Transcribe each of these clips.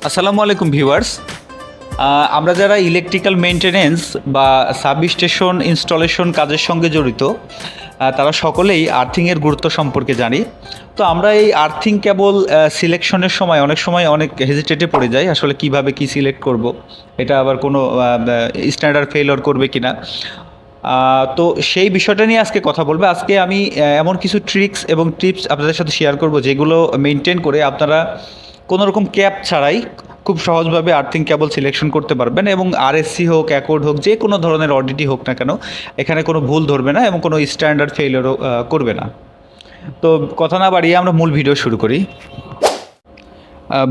আসসালামু আলাইকুম ভিউয়ার্স। আমরা যারা ইলেকট্রিক্যাল মেইনটেনেন্স বা সাবস্টেশন ইনস্টলেশন কাজের সঙ্গে জড়িত তারা সকলেই আর্থিংয়ের গুরুত্ব সম্পর্কে জানি। তো আমরা এই আর্থিং কেবল সিলেকশনের সময় অনেক হেজিটেটে পড়ে যাই, আসলে কিভাবে কি সিলেক্ট করব, এটা আবার কোনো স্ট্যান্ডার্ড ফেইলিওর করবে কিনা। তো সেই বিষয়টা নিয়ে আজকে কথা বলবো। আজকে আমি এমন কিছু ট্রিক্স এবং টিপস আপনাদের সাথে শেয়ার করব যেগুলো মেনটেন করে আপনারা কোনো রকম ক্যাপ ছাড়াই খুব সহজভাবে আর্থিং কেবল সিলেকশন করতে পারবেন, এবং আরএসসি হোক, অ্যাকর্ড হোক, যে কোনো ধরনের অডিটই হোক না কেন, এখানে কোনো ভুল ধরবে না এবং কোনো স্ট্যান্ডার্ড ফেইলিওরও করবে না। তো কথা না বাড়িয়ে আমরা মূল ভিডিও শুরু করি।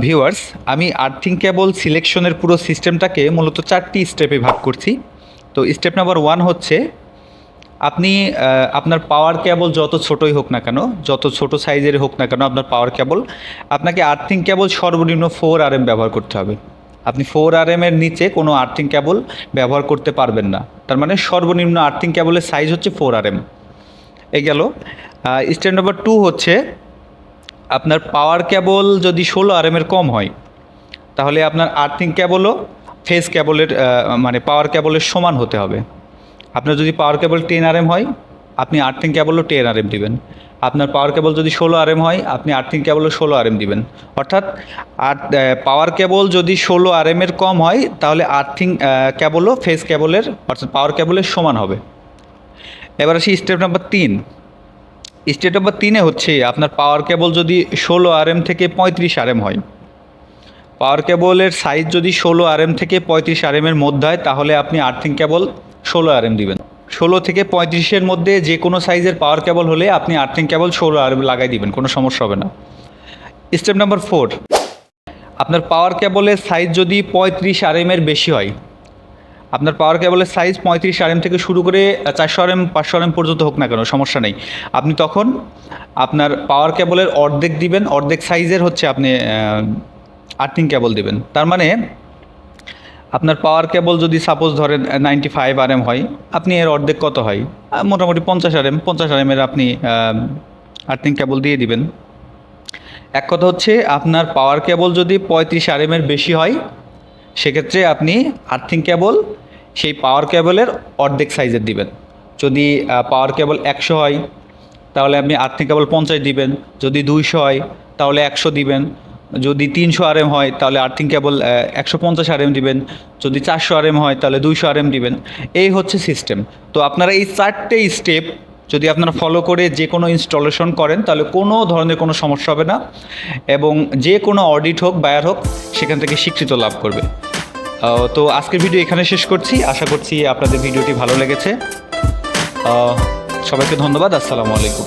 ভিউয়ার্স, আমি আর্থিং কেবল সিলেকশনের পুরো সিস্টেমটাকে মূলত 4টি স্টেপে ভাগ করছি। তো স্টেপ নাম্বার 1 হচ্ছে, আপনি আপনার পাওয়ার কেবল যত ছোটোই হোক না কেন, যত ছোট সাইজের হোক না কেন আপনার পাওয়ার কেবল, আপনাকে আর্থিং কেবল সর্বনিম্ন 4 RM ব্যবহার করতে হবে। আপনি 4 RM নিচে কোনো আর্থিং কেবল ব্যবহার করতে পারবেন না। তার মানে সর্বনিম্ন আর্থিং কেবলের সাইজ হচ্ছে 4 RM। এই গেল। স্টেপ নাম্বার 2 হচ্ছে, আপনার পাওয়ার কেবল যদি 16 RM কম হয়, তাহলে আপনার আর্থিং কেবলও ফেজ কেবলের মানে পাওয়ার কেবলের সমান হতে হবে। আপনার যদি পাওয়ার কেবল 10 RM হয়, আপনি আর্থিং কেবলও 10 RM দিবেন। আপনার পাওয়ার কেবল যদি 16 RM হয়, আপনি আর্থিং কেবলও 16 RM দিবেন। অর্থাৎ পাওয়ার কেবল যদি 16 RM কম হয়, তাহলে আর্থিং কেবলও ফেজ কেবলের অর্থাৎ পাওয়ার কেবলের সমান হবে। এবার আসি স্টেপ নাম্বার 3। স্টেপ নাম্বার 3-এ হচ্ছে, আপনার পাওয়ার কেবল যদি 16 RM থেকে 35 RM হয়, পাওয়ার কেবলের সাইজ যদি 16 RM থেকে 35 RM মধ্যে হয়, তাহলে আপনি আর্থিং কেবল 16 RM দিবেন। 16 থেকে 35-এর মধ্যে যে কোনো সাইজের পাওয়ার কেবল হলে আপনি আর্থিং কেবল 16 RM লাগাই দিবেন, কোনো সমস্যা হবে না। স্টেপ নাম্বার 4, আপনার পাওয়ার কেবলের সাইজ যদি 35 RM বেশি হয়, আপনার পাওয়ার কেবলের সাইজ 35 RM থেকে শুরু করে 400 RM 500 RM পর্যন্ত হোক না কেন, সমস্যা নেই। আপনি তখন আপনার পাওয়ার কেবলের অর্ধেক দিবেন, অর্ধেক সাইজের হচ্ছে আপনি আর্থিং কেবল দিবেন। তার মানে আপনার পাওয়ার কেবল যদি সাপোজ ধরেন 95 RM হয়, আপনি এর অর্ধেক কত হয়, মোটামুটি 50 RM আপনি আর্থিং কেবল দিয়ে দিবেন। এক কথা হচ্ছে, আপনার পাওয়ার কেবল যদি 35 RM বেশি হয়, সেক্ষেত্রে আপনি আর্থিং কেবল সেই পাওয়ার কেবলের অর্ধেক সাইজের দিবেন। যদি পাওয়ার কেবল 100 হয়, তাহলে আপনি আর্থিং কেবল 50 দিবেন। যদি 200 হয়, তাহলে 100 দিবেন। যদি 300 RM হয়, তাহলে আর্থিং কেবল 150 RM দিবেন। যদি 400 RM হয়, তাহলে 200 RM দিবেন। এই হচ্ছে সিস্টেম। তো আপনারা এই 4টে স্টেপ যদি আপনারা ফলো করে যে কোনো ইনস্টলেশন করেন, তাহলে কোনো ধরনের কোনো সমস্যা হবে না, এবং যে কোনো অডিট হোক, বায়ার হোক, সেখান থেকে স্বীকৃতি লাভ করবে। তো আজকের ভিডিও এখানে শেষ করছি। আশা করছি আপনাদের ভিডিওটি ভালো লেগেছে। সবাইকে ধন্যবাদ। আসসালামু আলাইকুম।